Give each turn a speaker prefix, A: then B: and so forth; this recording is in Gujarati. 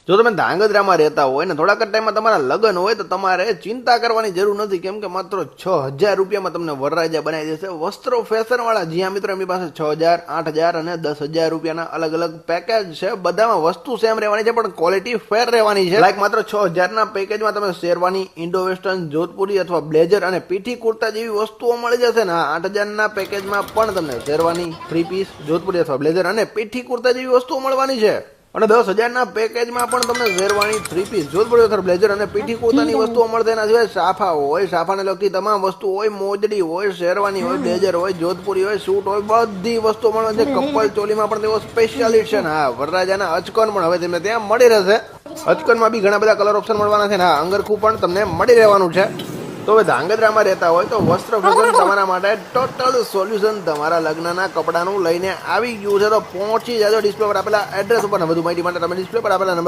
A: જો તમે ધાંગધ્રામાં રહેતા હોય ને થોડાક જ ટાઈમમાં તમારા લગ્ન હોય તો તમારે ચિંતા કરવાની જરૂર નથી, કેમ કે માત્ર 6,000 રૂપિયામાં તમને વરરાજા બનાવી દેશે વસ્ત્રો ફેશન વાળા. જ્યાં મિત્રો એમની પાસે 6,000, 8,000 અને 10,000 રૂપિયાના અલગ અલગ પેકેજ છે. બધામાં વસ્તુ સેમ રહેવાની છે પણ ક્વોલિટી ફેર રહેવાની છે. લાઈક માત્ર 6,000 ના પેકેજમાં તમે શેરવાની, ઇન્ડો વેસ્ટર્ન, જોધપુરી અથવા બ્લેઝર અને પીઠી કુર્તા જેવી વસ્તુઓ મળી જશે ને 8,000 ના પેકેજમાં પણ તમને શેરવાની, 3 પીસ, જોધપુરી અથવા બ્લેઝર અને પીઠી કુર્તા જેવી વસ્તુઓ મળવાની છે. અને 10,000 ના પેકેજમાં પણ તમને શેરવાની, 3 પીસ, જોધપુરી અથવા બ્લેઝર અને પીઠી કુર્તાની વસ્તુઓ મળશે. એના સિવાય સાફા હોય, સાફાને લગતી તમામ વસ્તુ હોય, મોજડી હોય, શેરવાની હોય, બ્લેઝર હોય, જોધપુરી હોય, સૂટ હોય, બધી વસ્તુઓ મળે છે. કપલ ચોલીમાં પણ તેઓ સ્પેશિયાલિસ્ટ છે ને હા, વરરાજાના અચકન પણ હવે તમને ત્યાં મળી રહેશે. અચકનમાં બી ઘણા બધા કલર ઓપ્શન મળવાના છે ને હા, અંગરખું પણ તમને મળી રહેવાનું છે. તો હવે ધાંગધ્રામાં રહેતા હોય તો વસ્ત્ર ફેશન તમારા માટે ટોટલ સોલ્યુશન તમારા લગ્નના કપડાનું લઈને આવી ગયું છે. તો પહોંચી જાજો ડિસ્પ્લે પર આપેલા એડ્રેસ ઉપર. વધુ માહિતી માટે તમે ડિસ્પ્લે પર આપેલા નંબર